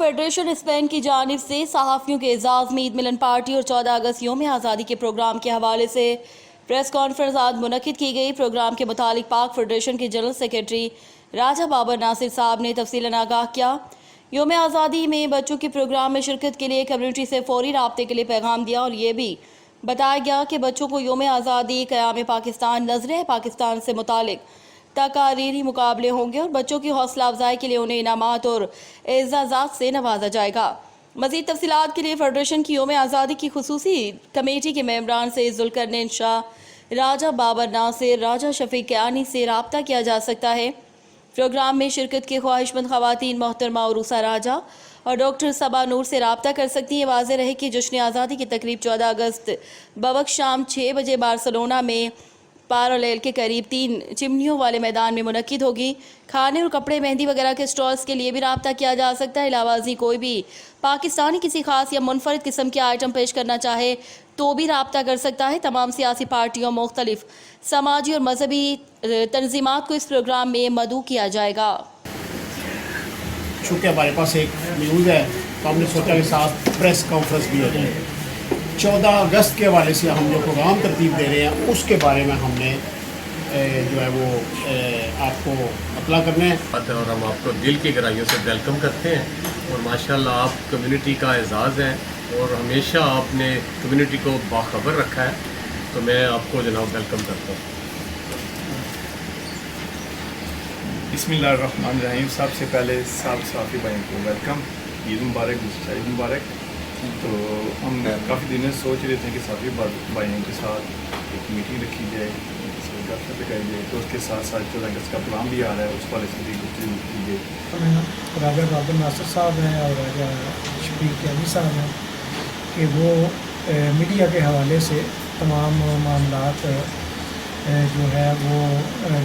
Federation Spain की जानिब से सहाफ़ियों के एजाज़ में ईद मिलन पार्टी और 14 अगस्त यौम आज़ादी के प्रोग्राम के हवाले से प्रेस कॉन्फ्रेंस आज मुनक़िद की गई। प्रोग्राम के मुतालिक पाक फेडरेशन के जनरल सेक्रेटरी राजा बाबर नासिर साहब ने तफसीलन आगाह किया। यौम आज़ादी में बच्चों के प्रोग्राम में शिरकत के लिए कम्यूनिटी से फ़ौरी राब्ते के लिए पैगाम दिया और ये भी बताया गया कि बच्चों को यौम आज़ादी, क़याम पाकिस्तान, नज़र पाकिस्तान से मुतालिक तकारीरी मुकाबले होंगे और बच्चों की हौसला अफजाई के लिए उन्हें इनामात और एजाज़ात से नवाजा जाएगा। मज़ीद तफसीलात के लिए फेडरेशन की यौम आज़ादी की खुसूसी कमेटी के मेंबरान से ज़ुल्करनैन शाह, राजा बाबर नासिर, राजा शफीक कियानी से रब्ता किया जा सकता है। प्रोग्राम में शिरकत की ख्वाहिशमंद ख़वातीन मोहतरमा उरूसा राजा और डॉक्टर सबा नूर से रब्ता कर सकती हैं। वाज़ेह रहे कि जश्न आज़ादी की तकरीब 14 अगस्त बवक्त शाम 6 बजे बार्सिलोना में पैरालेल के करीब 3 चिमनियों वाले मैदान में मुनक्किद होगी। खाने और कपड़े, मेहंदी वगैरह के स्टॉल्स के लिए भी रब्ता किया जा सकता है। इलावाज़ी कोई भी पाकिस्तानी किसी खास या मुनफरद किस्म के आइटम पेश करना चाहे तो भी रब्ता कर सकता है। तमाम सियासी पार्टियों, मुख्तलिफ समाजी और मजहबी तंजीमात को इस प्रोग्राम में मदऊ किया जाएगा। चूँकि हमारे पास एक न्यूज़ है तो हमने सोचा कि साथ प्रेस कॉन्फ्रेंस भी हो जाए। 14 अगस्त के हवाले से हम जो प्रोग्राम तरतीब दे रहे हैं उसके बारे में हमने जो है वो आपको अतला करना है और हम आपको दिल की गहराइयों से वेलकम करते हैं और माशाल्लाह आप कम्युनिटी का एजाज़ हैं और हमेशा आपने कम्युनिटी को बाखबर रखा है, तो मैं आपको जनाब वेलकम करता हूँ। बिस्मिल्लाहिर्रहमानिर्रहीम। सबसे पहले सब साथी भाइयों को वेलकम, ईद मुबारक, ईद मुबारक। तो हम काफ़ी दिनों से सोच रहे थे कि साथी भाइयों के साथ एक मीटिंग रखी जाए, गपशप लगाई जाए, तो उसके साथ साथ 14 अगस्त का प्लान भी आ रहा है, उस वाले से भी गुफ्तगू की जाए। राजा बाबर नासिर साहब हैं और राजा शफीक कियानी साहब हैं कि वो मीडिया के हवाले से तमाम मामलात जो है वो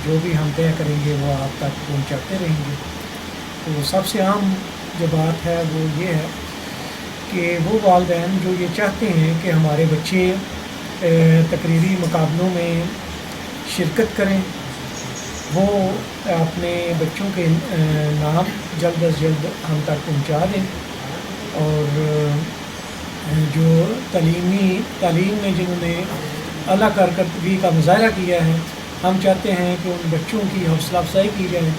जो भी हम तय करेंगे वो आप तक पहुंचाते रहेंगे। तो सबसे अहम जो बात है वो ये है कि वो वालिदैन जो ये चाहते हैं कि हमारे बच्चे तकरीरी मुकाबलों में शिरकत करें, वो अपने बच्चों के नाम जल्द अज जल्द हम तक पहुंचा दें। और जो तालीम में जिन्होंने अला कारकर्दगी का मुजाहरा किया है, हम चाहते हैं कि उन बच्चों की हौसला अफजाई की जाए